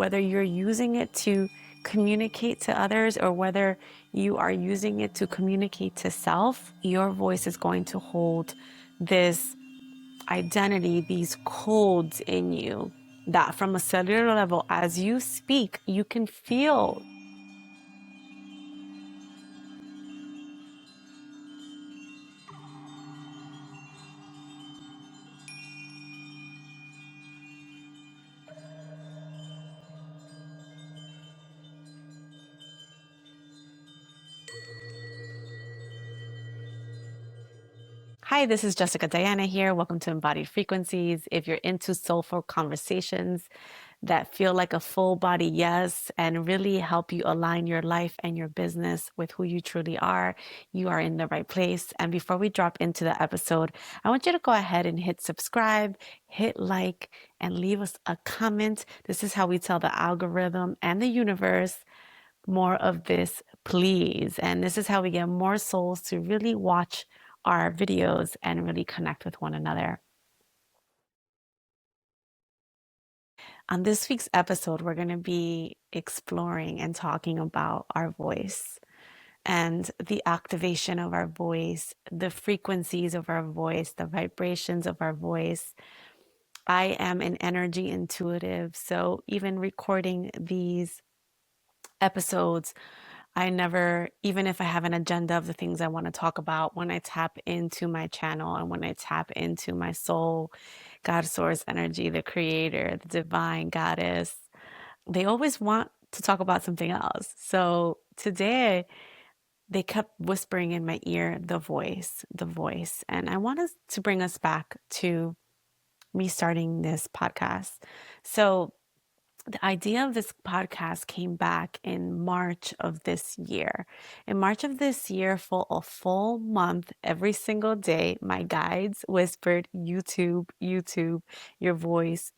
whether you're using it to communicate to others or whether you are using it to communicate to self, your voice is going to hold this identity, these codes in you that from a cellular level, as you speak, you can feel. Hi, this is Jessica Diana here. Welcome to Embodied Frequencies. If you're into soulful conversations that feel like a full body yes and really help you align your life and your business with who you truly are, you are in the right place. And before we drop into the episode, I want you to go ahead and hit subscribe, hit like, and leave us a comment. This is how we tell the algorithm and the universe more of this, please. And this is how we get more souls to really watch our videos and really connect with one another. On this week's episode, we're going to be exploring and talking about our voice and the activation of our voice, the frequencies of our voice, the vibrations of our voice. I am an energy intuitive, so even recording these episodes, I never, even if I have an agenda of the things I want to talk about, when I tap into my channel and when I tap into my soul, God source energy, the creator, the divine goddess, they always want to talk about something else. So today they kept whispering in my ear, the voice, the voice. And I want us to bring us back to me starting this podcast. So the idea of this podcast came back in March of this year. In March of this year, for a full month, every single day, my guides whispered, YouTube, YouTube, your voice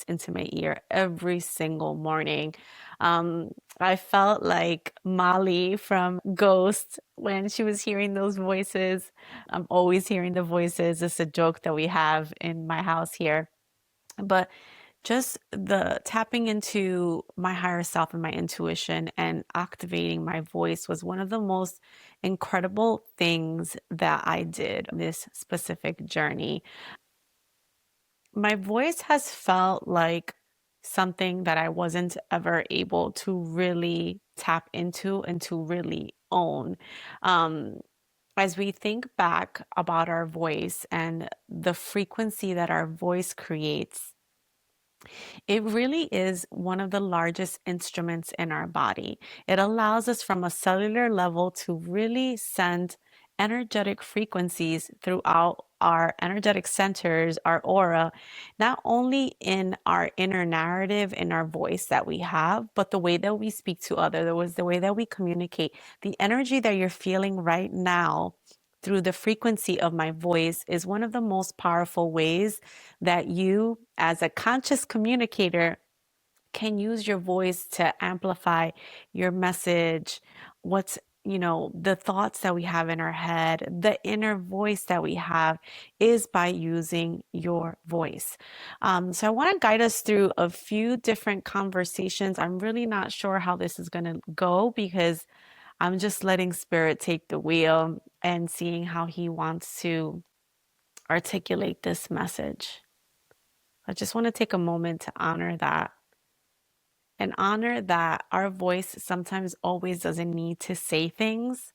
into my ear every single morning. I felt like Molly from Ghost when she was hearing those voices. I'm always hearing the voices. It's a joke that we have in my house here. But just the tapping into my higher self and my intuition and activating my voice was one of the most incredible things that I did on this specific journey. My voice has felt like something that I wasn't ever able to really tap into and to really own. Um, as we think back about our voice and the frequency that our voice creates, it really is one of the largest instruments in our body. It allows us from a cellular level to really send energetic frequencies throughout our energetic centers, our aura, not only in our inner narrative, in our voice that we have, but the way that we speak to others, the way that we communicate. The energy that you're feeling right now through the frequency of my voice is one of the most powerful ways that you, as a conscious communicator, can use your voice to amplify your message, what's the thoughts that we have in our head, the inner voice that we have is by using your voice. So I want to guide us through a few different conversations. I'm really not sure how this is going to go because I'm just letting spirit take the wheel and seeing how he wants to articulate this message. I just want to take a moment to honor that and honor that our voice sometimes always doesn't need to say things.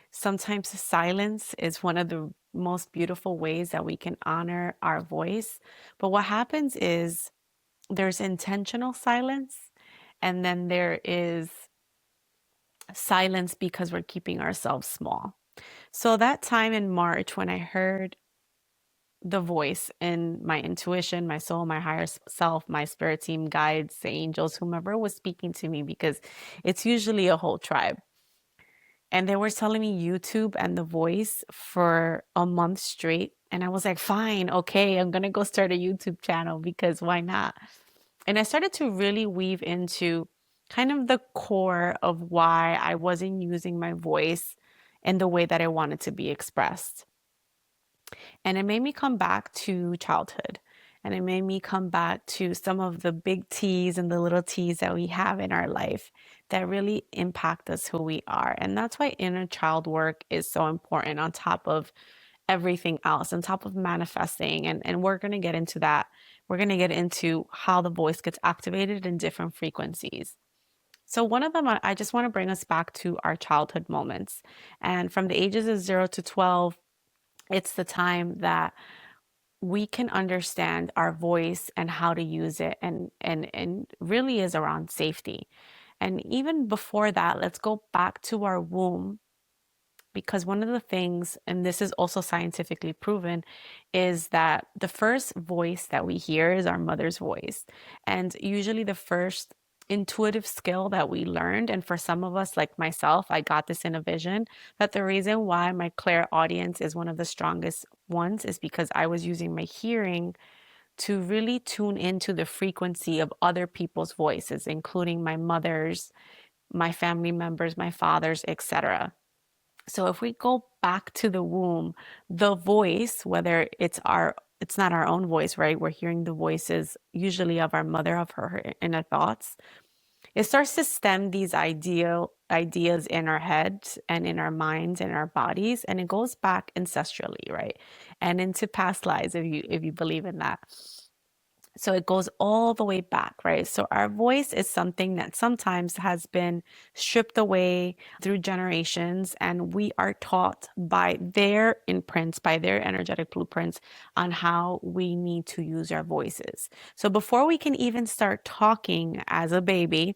Sometimes silence is one of the most beautiful ways that we can honor our voice. But what happens is there's intentional silence, and then there is silence because we're keeping ourselves small. So that time in March when I heard the voice in my intuition, my soul, my higher self, my spirit team, guides, the angels, whomever was speaking to me, because it's usually a whole tribe. And they were telling me YouTube and the voice for a month straight. And I was like, fine, okay, I'm going to go start a YouTube channel because why not? And I started to really weave into kind of the core of why I wasn't using my voice in the way that I wanted to be expressed. And it made me come back to childhood. And it made me come back to some of the big T's and the little T's that we have in our life that really impact us who we are. And that's why inner child work is so important on top of everything else, on top of manifesting. And we're going to get into that. We're going to get into how the voice gets activated in different frequencies. So, one of them, I just want to bring us back to our childhood moments. And from the ages of 0 to 12, it's the time that we can understand our voice and how to use it, and really is around safety. And even before that, let's go back to our womb, because one of the things, and this is also scientifically proven, is that the first voice that we hear is our mother's voice. And usually the first intuitive skill that we learned, and for some of us, like myself, I got this in a vision, that the reason why my clairaudience is one of the strongest ones is because I was using my hearing to really tune into the frequency of other people's voices, including my mother's, my family members, my father's, etc. So if we go back to the womb, the voice, whether it's not our own voice, right? We're hearing the voices usually of our mother, of her inner thoughts. It starts to stem these ideas in our heads and in our minds and our bodies, and it goes back ancestrally, right? And into past lives, if you believe in that. So it goes all the way back, right? So our voice is something that sometimes has been stripped away through generations, and we are taught by their imprints, by their energetic blueprints on how we need to use our voices. So before we can even start talking as a baby,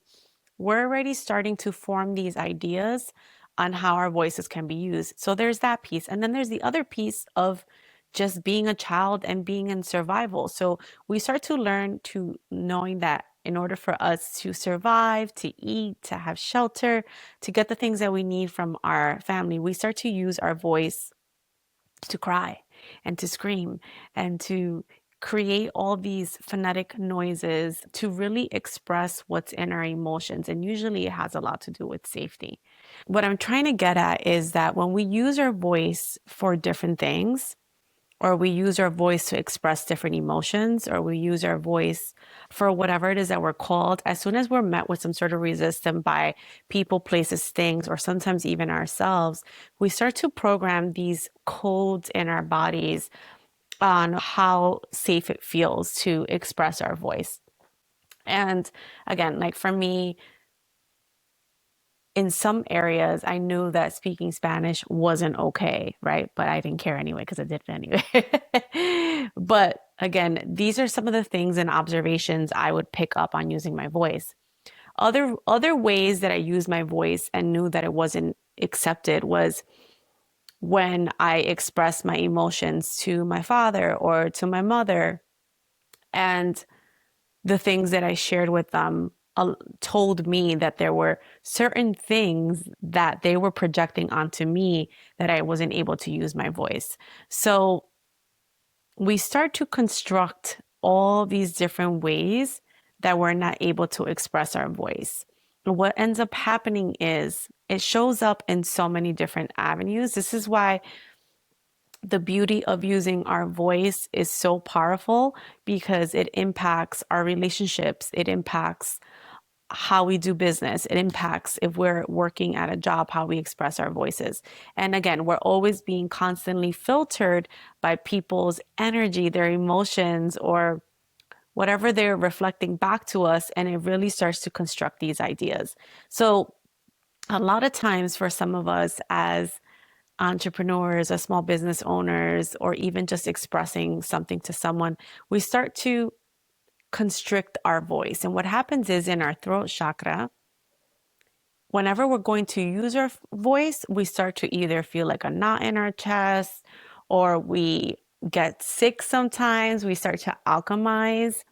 we're already starting to form these ideas on how our voices can be used. So there's that piece. And then there's the other piece of just being a child and being in survival. So we start to learn to knowing that in order for us to survive, to eat, to have shelter, to get the things that we need from our family, we start to use our voice to cry and to scream and to create all these phonetic noises to really express what's in our emotions. And usually it has a lot to do with safety. What I'm trying to get at is that when we use our voice for different things, or we use our voice to express different emotions, or we use our voice for whatever it is that we're called, as soon as we're met with some sort of resistance by people, places, things, or sometimes even ourselves, we start to program these codes in our bodies on how safe it feels to express our voice. And again, like for me, in some areas, I knew that speaking Spanish wasn't okay, right? But I didn't care anyway because I did it anyway. But again, these are some of the things and observations I would pick up on using my voice. Other ways that I used my voice and knew that it wasn't accepted was when I expressed my emotions to my father or to my mother, and the things that I shared with them told me that there were certain things that they were projecting onto me that I wasn't able to use my voice. So we start to construct all these different ways that we're not able to express our voice. What ends up happening is it shows up in so many different avenues. This is why the beauty of using our voice is so powerful, because it impacts our relationships. It impacts how we do business. It impacts, if we're working at a job, how we express our voices. And again, we're always being constantly filtered by people's energy, their emotions, or whatever they're reflecting back to us. And it really starts to construct these ideas. So a lot of times for some of us as entrepreneurs, as small business owners, or even just expressing something to someone, we start to constrict our voice. And what happens is in our throat chakra, whenever we're going to use our voice, we start to either feel like a knot in our chest, or we get sick sometimes. We start to alchemize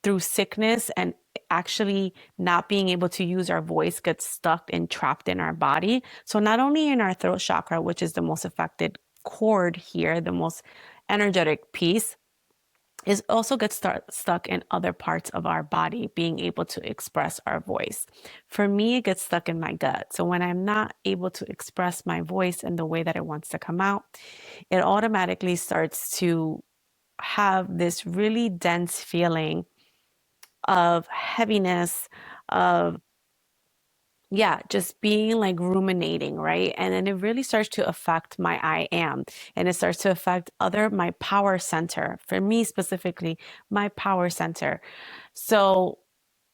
through sickness, and actually not being able to use our voice gets stuck and trapped in our body. So not only in our throat chakra, which is the most affected cord here, the most energetic piece, is also gets stuck in other parts of our body, being able to express our voice. For me, it gets stuck in my gut. So when I'm not able to express my voice in the way that it wants to come out, it automatically starts to have this really dense feeling of heaviness, of, yeah, just being like ruminating, right? And then it really starts to affect my I am, and it starts to affect my power center. For me specifically, my power center. So,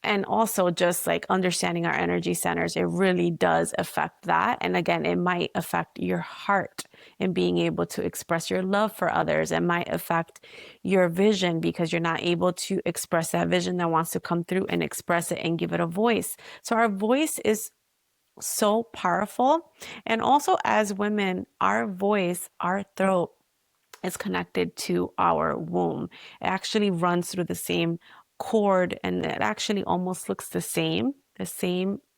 and also just like understanding our energy centers, it really does affect that. And again, it might affect your heart and being able to express your love for others. It might affect your vision because you're not able to express that vision that wants to come through and express it and give it a voice. So our voice is so powerful. And also as women, our voice, our throat is connected to our womb. It actually runs through the same cord, and it actually almost looks the same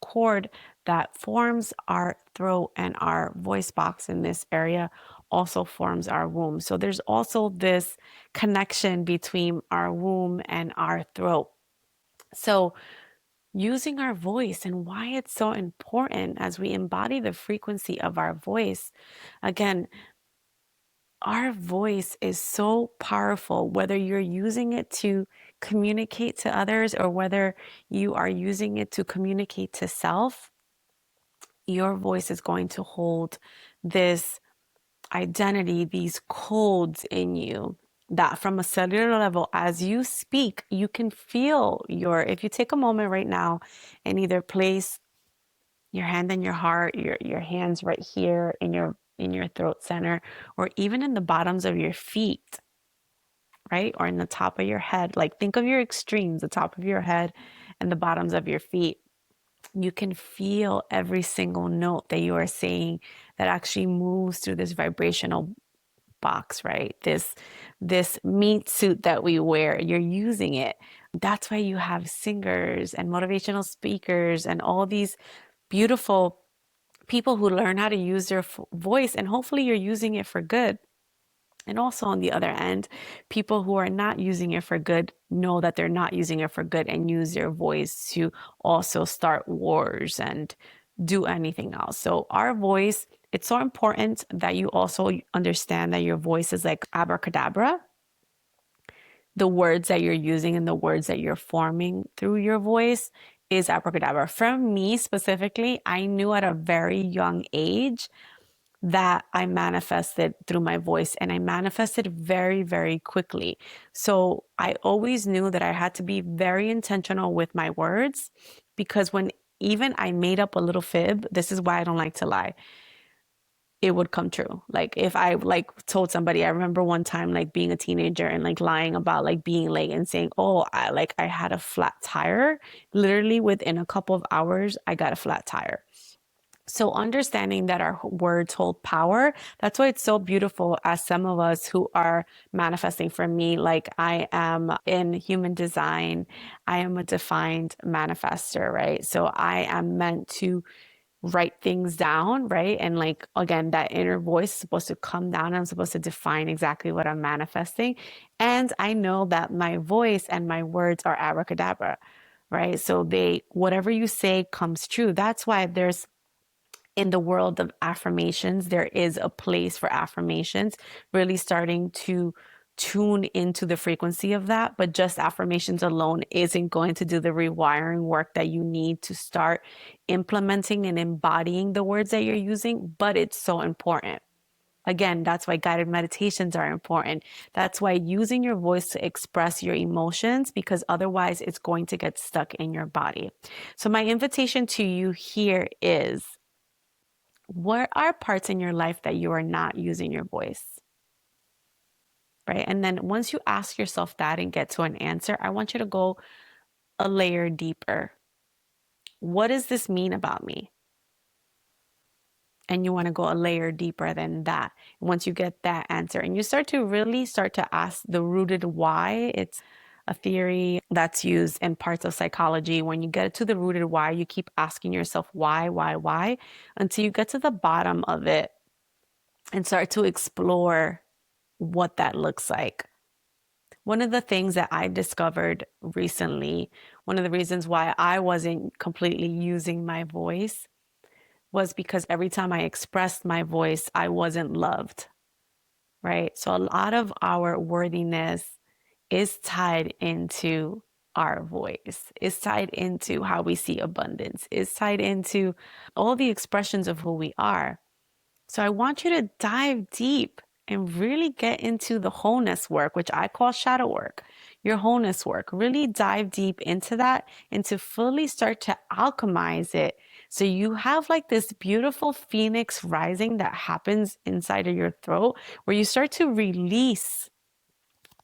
cord that forms our throat and our voice box in this area also forms our womb. So there's also this connection between our womb and our throat. So using our voice and why it's so important as we embody the frequency of our voice. Again, our voice is so powerful, whether you're using it to communicate to others or whether you are using it to communicate to self. Your voice is going to hold this identity, these codes in you that from a cellular level, as you speak, you can feel if you take a moment right now and either place your hand on your heart, your hands right here in your throat center, or even in the bottoms of your feet, right? Or in the top of your head. Like think of your extremes, the top of your head and the bottoms of your feet. You can feel every single note that you are saying that actually moves through this vibrational box, right? This meat suit that we wear, you're using it. That's why you have singers and motivational speakers and all these beautiful people who learn how to use their voice, and hopefully you're using it for good. And also on the other end, people who are not using it for good know that they're not using it for good and use their voice to also start wars and do anything else. So our voice, it's so important that you also understand that your voice is like abracadabra. The words that you're using and the words that you're forming through your voice is abracadabra. For me specifically, I knew at a very young age that I manifested through my voice, and I manifested very, very quickly. So I always knew that I had to be very intentional with my words, because when even I made up a little fib, this is why I don't like to lie, it would come true. Like if I like told somebody, I remember one time like being a teenager and like lying about like being late and saying, oh, I had a flat tire. Literally within a couple of hours, I got a flat tire. So understanding that our words hold power, that's why it's so beautiful as some of us who are manifesting. For me, like I am in human design, I am a defined manifester, right? So I am meant to write things down, right? And like, again, that inner voice is supposed to come down. I'm supposed to define exactly what I'm manifesting. And I know that my voice and my words are abracadabra, right? So whatever you say comes true. That's why in the world of affirmations, there is a place for affirmations, really starting to tune into the frequency of that. But just affirmations alone isn't going to do the rewiring work that you need to start implementing and embodying the words that you're using. But it's so important. Again, that's why guided meditations are important. That's why using your voice to express your emotions, because otherwise it's going to get stuck in your body. So my invitation to you here is, what are parts in your life that you are not using your voice? Right? And then once you ask yourself that and get to an answer, I want you to go a layer deeper. What does this mean about me? And you want to go a layer deeper than that. Once you get that answer and you start to ask the rooted why, it's a theory that's used in parts of psychology. When you get to the rooted why, you keep asking yourself why, until you get to the bottom of it and start to explore what that looks like. One of the things that I discovered recently, one of the reasons why I wasn't completely using my voice, was because every time I expressed my voice, I wasn't loved. right? So a lot of our worthiness is tied into our voice, is tied into how we see abundance, is tied into all the expressions of who we are. So I want you to dive deep and really get into the wholeness work, which I call shadow work, your wholeness work. Really dive deep into that and to fully start to alchemize it. So you have like this beautiful phoenix rising that happens inside of your throat where you start to release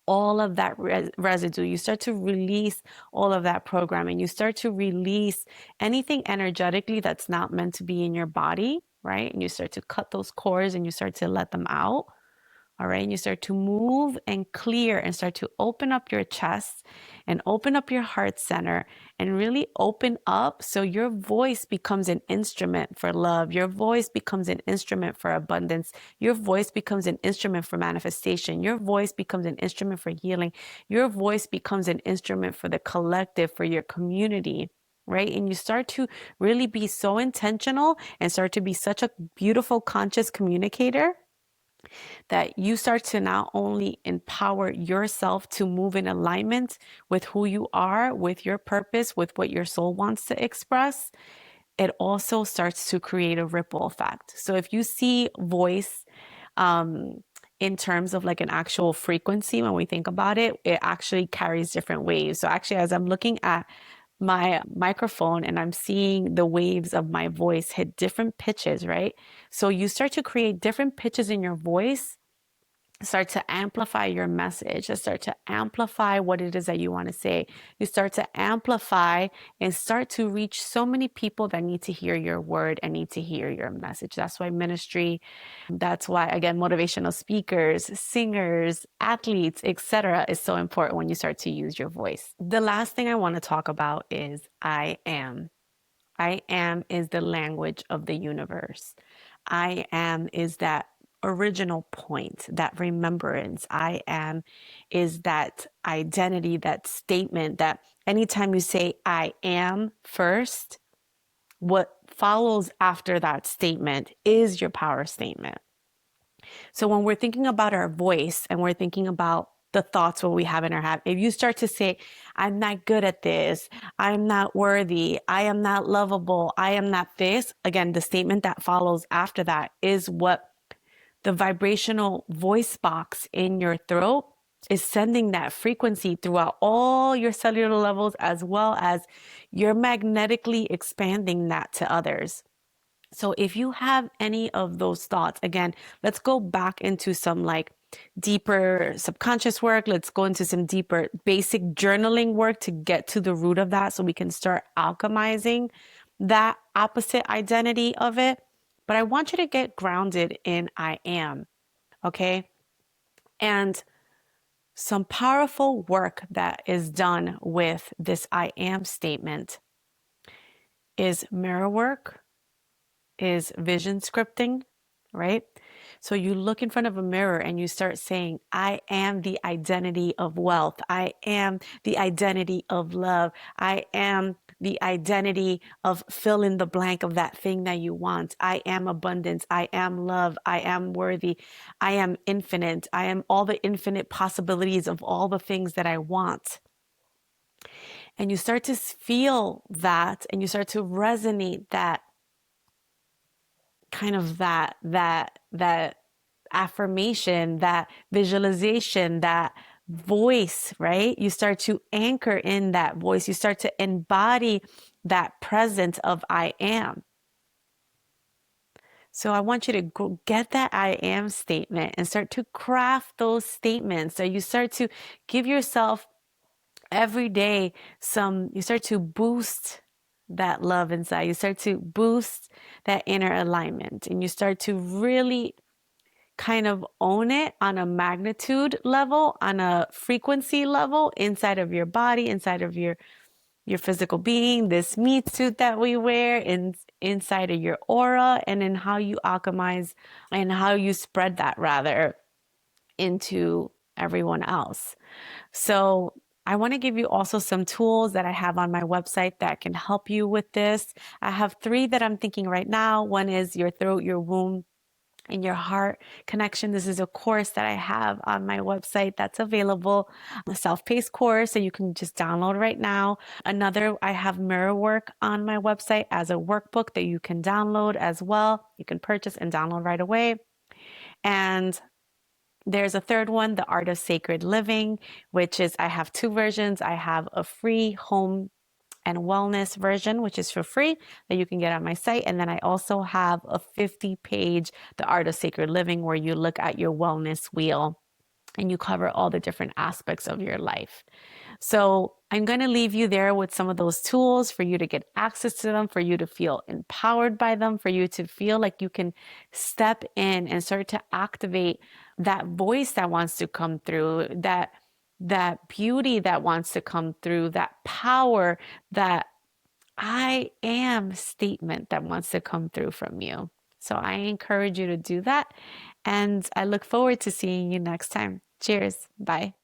all of that residue. You start to release all of that programming. You start to release anything energetically that's not meant to be in your body, right? And you start to cut those cords and you start to let them out. All right. And you start to move and clear and start to open up your chest and open up your heart center and really open up so your voice becomes an instrument for love. Your voice becomes an instrument for abundance. Your voice becomes an instrument for manifestation. Your voice becomes an instrument for healing. Your voice becomes an instrument for the collective, for your community. Right. And you start to really be so intentional and start to be such a beautiful, conscious communicator that you start to not only empower yourself to move in alignment with who you are, with your purpose, with what your soul wants to express, it also starts to create a ripple effect. So if you see voice in terms of like an actual frequency, when we think about it, it actually carries different waves. So actually, as I'm looking at my microphone and I'm seeing the waves of my voice hit different pitches, right? So you start to create different pitches in your voice, start to amplify your message, start to amplify what it is that you want to say. You start to amplify and start to reach so many people that need to hear your word and need to hear your message. That's why ministry, that's why, again, motivational speakers, singers, athletes, etc., is so important when you start to use your voice. The last thing I want to talk about is I am. I am is the language of the universe. I am is that original point, that remembrance. I am is that identity, that statement that anytime you say I am first, what follows after that statement is your power statement. So when we're thinking about our voice and we're thinking about the thoughts what we have in our head, if you start to say, I'm not good at this, I'm not worthy, I am not lovable, I am not this, again, the statement that follows after that is what the vibrational voice box in your throat is sending that frequency throughout all your cellular levels, as well as you're magnetically expanding that to others. So if you have any of those thoughts, again, let's go back into some like deeper subconscious work. Let's go into some deeper basic journaling work to get to the root of that so we can start alchemizing that opposite identity of it. But I want you to get grounded in I am, okay? And some powerful work that is done with this I am statement is mirror work, is vision scripting, right? So you look in front of a mirror and you start saying, I am the identity of wealth. I am the identity of love. I am the identity of fill in the blank of that thing that you want. I am abundance. I am love. I am worthy. I am infinite. I am all the infinite possibilities of all the things that I want. And you start to feel that and you start to resonate that kind of that affirmation, that visualization, that voice, right? You start to anchor in that voice. You start to embody that presence of I am. So I want you to go get that I am statement and start to craft those statements. So you start to give yourself every day you start to boost that love inside. You start to boost that inner alignment and you start to really kind of own it on a magnitude level, on a frequency level inside of your body, inside of your physical being, this meat suit that we wear, inside of your aura, and in how you alchemize and how you spread that rather into everyone else. So I want to give you also some tools that I have on my website that can help you with this. I have 3 that I'm thinking right now. One is your throat, your womb, in your heart connection. This is a course that I have on my website that's available, a self-paced course, so you can just download right now. Another, I have mirror work on my website as a workbook that you can download as well. You can purchase and download right away. And there's a third one, the Art of Sacred Living, which is, I have two versions. I have a free home and wellness version, which is for free, that you can get on my site. And then I also have a 50-page, The Art of Sacred Living, where you look at your wellness wheel and you cover all the different aspects of your life. So I'm going to leave you there with some of those tools for you to get access to them, for you to feel empowered by them, for you to feel like you can step in and start to activate that voice that wants to come through, that beauty that wants to come through, that power, that I am statement that wants to come through from you. So I encourage you to do that. And I look forward to seeing you next time. Cheers. Bye.